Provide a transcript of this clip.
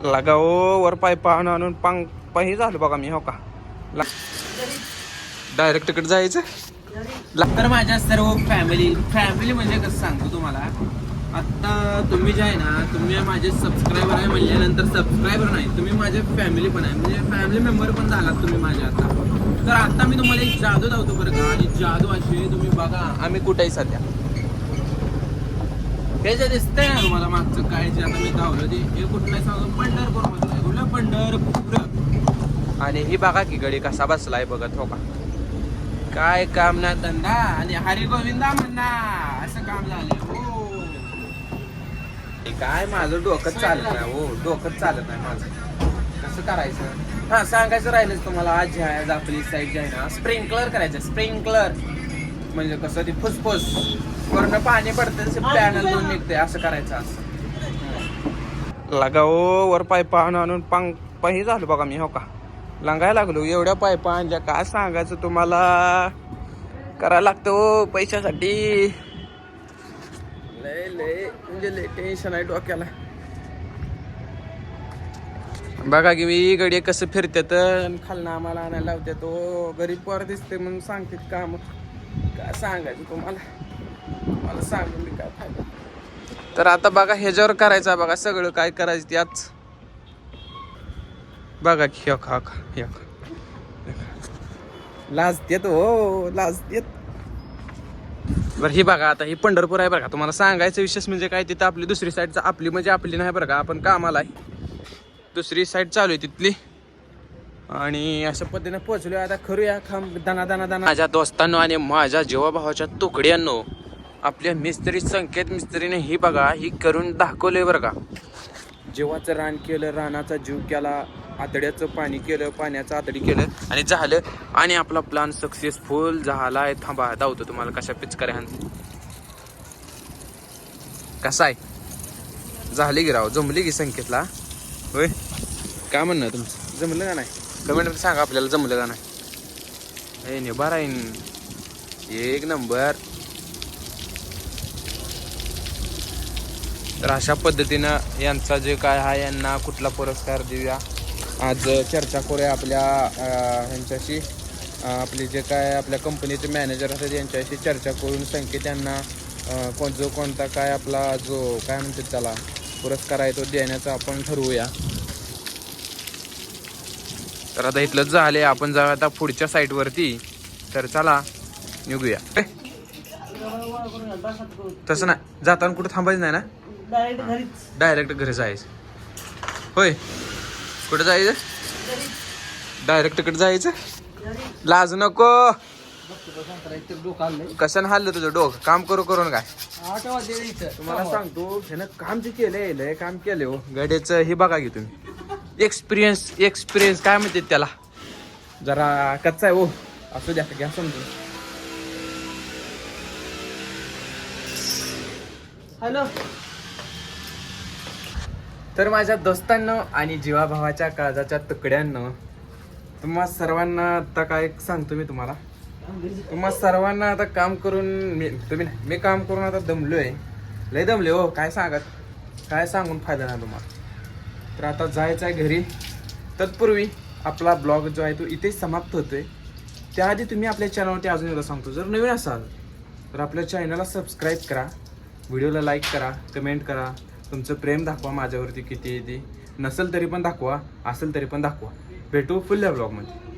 लगाओ वर पाय आणून पांग पाही झालं बघा मी. हो का डायरेक्ट तिकडे जायचं. तर माझ्या सर्व फॅमिली म्हणजे कसं सांगतो तुम्हाला, आता तुम्ही जे आहे ना, तुम्ही माझे सबस्क्रायबर आहे म्हणल्यानंतर सबस्क्रायबर नाही, तुम्ही माझे फॅमिली पण आहे, म्हणजे फॅमिली मेंबर पण झालात तुम्ही माझ्या आता. तर आता मी तुम्हाला एक जादू दावतो बरं का. आणि जादू अशी तुम्ही बघा, आम्ही कुठेही सध्या हे जे दिसतंय ना तुम्हाला मागचं काय जे आता मी धावलं ते, हे कुठं नाही सांगू, पंढरपूर मधलं कुठलं पंढरपूर. आणि ही बघा की गडी कसा बसलाय बघत. हो का काय काम ना धंदा आणि हरी गोविंदा म्हणा असं काम झालं. हो काय माझं डोकं चालत नाही. हो डोकं चालत नाही माझं. कसं करायचं? हा सांगायचं राहिलंच तुम्हाला. आज जे आहे आपली साईड जे आहे ना, स्प्रिंकलर करायचं. स्प्रिंकलर म्हणजे कसं, ती फुसफुस वरनं पाणी पडतं तसे पॅनल दोन निघते, असं करायचं. असं लगाओ वर पाय आणून पांग पाही झालं बघा मी. हो का लागायला लागलो. एवढ्या पायपा आणल्या, काय सांगायचं तुम्हाला. करायला लागतो पैशासाठी. लय लय म्हणजे लय टेन्शन आहे डोक्याला. बघा की मी गडी कसं फिरतात, खालनं आम्हाला आणायला लावतात. तो गरीब पोर दिसते म्हणून सांगतात काम. काय सांगायचं तुम्हाला, मला सांगून मी काय फायदा. तर आता बघा ह्याच्यावर करायचं बघा सगळं काय करायचं त्याच. बघा की लाजतेत. हो लाजतेत. बरं ही बघा आता ही पंढरपूर आहे बरं का. तुम्हाला सांगायचं विशेष म्हणजे काय, तिथं आपली दुसरी साईडचा, आपली म्हणजे आपली नाही बरं का, आपण कामाला आहे. दुसरी साईड चालू आहे तिथली. आणि अशा पद्धतीने पोहोचलो आता. खरूया खांब दाना. माझ्या दोस्तांनो आणि माझ्या जीवाभावाच्या तुकड्यांनो, आपल्या मिस्त्री संकेत मिस्त्रीने ही बघा ही करून दाखवलंय बरं का. जीवाचं रान केलं, रानाचा जीव केला, आतड्याचं पाणी केलं, पाण्याचं आतडी केलं आणि झालं. आणि आपला प्लॅन सक्सेसफुल झालाय. थांबा दावतो तुम्हाला कशा पिचकाऱ्या हाणते. कसा आहे झाली की राव, जमली की संकेतला. होय काय म्हणणं तुमचं, जमलं का नाही? कमेंट मध्ये सांगा आपल्याला जमलं का नाही. निभार आहे एक नंबर. तर अशा पद्धतीनं यांचा जे काय आहे, यांना कुठला पुरस्कार देऊया आज चर्चा करूया आपल्या ह्यांच्याशी. आपले जे काय आपल्या कंपनीचे मॅनेजर असतात यांच्याशी चर्चा करून संकेत यांना कोणता काय आपला जो काय म्हणतात त्याला पुरस्कार आहे तो देण्याचा आपण ठरवूया. तर आता इथलं झाले, आपण जाऊ आता पुढच्या साईटवरती. तर चला निघूया. तसं नाही, जाताना कुठं थांबायचं नाही ना, डायरेक्ट घरी जायचं. होय कुठं जायचं? डायरेक्ट तिकडे जायचं. लाज नको. कसं हल्लं तुझं डोकं काम करून काय. तुम्हाला सांगतो ह्यानं काम जे केलंय, लय काम केलंय हो गाड्याचं. हे बघा की तुम्ही, एक्सपिरियन्स काय म्हणते त्याला, जरा कच्चा आहे हो. असू द्या घ्या समजून. हॅलो. तर माझ्या दोस्तांनो आणि जीवाभावाच्या काळजाच्या तुकड्यांनो, तुम्हा सर्वांना आता काय सांगतो मी तुम्हाला. तुम्हा सर्वांना आता काम करून मी काम करून आता दमलोय, लय दमले हो. काय सांगून फायदा नाही तुम्हाला. तर आता जायचं आहे घरी. तत्पूर्वी आपला ब्लॉग जो आहे तो इथेच समाप्त होतोय. त्याआधी तुम्ही आपल्या चॅनलवरती अजून एकदा सांगतो, जर नवीन असाल तर आपल्या चॅनलला सबस्क्राईब करा, व्हिडिओला लाईक करा, कमेंट करा, तुमचं प्रेम दाखवा माझ्यावरती किती आहे ते. नसेल तरी पण दाखवा, असेल तरी पण दाखवा. भेटू पुढल्या ब्लॉगमध्ये.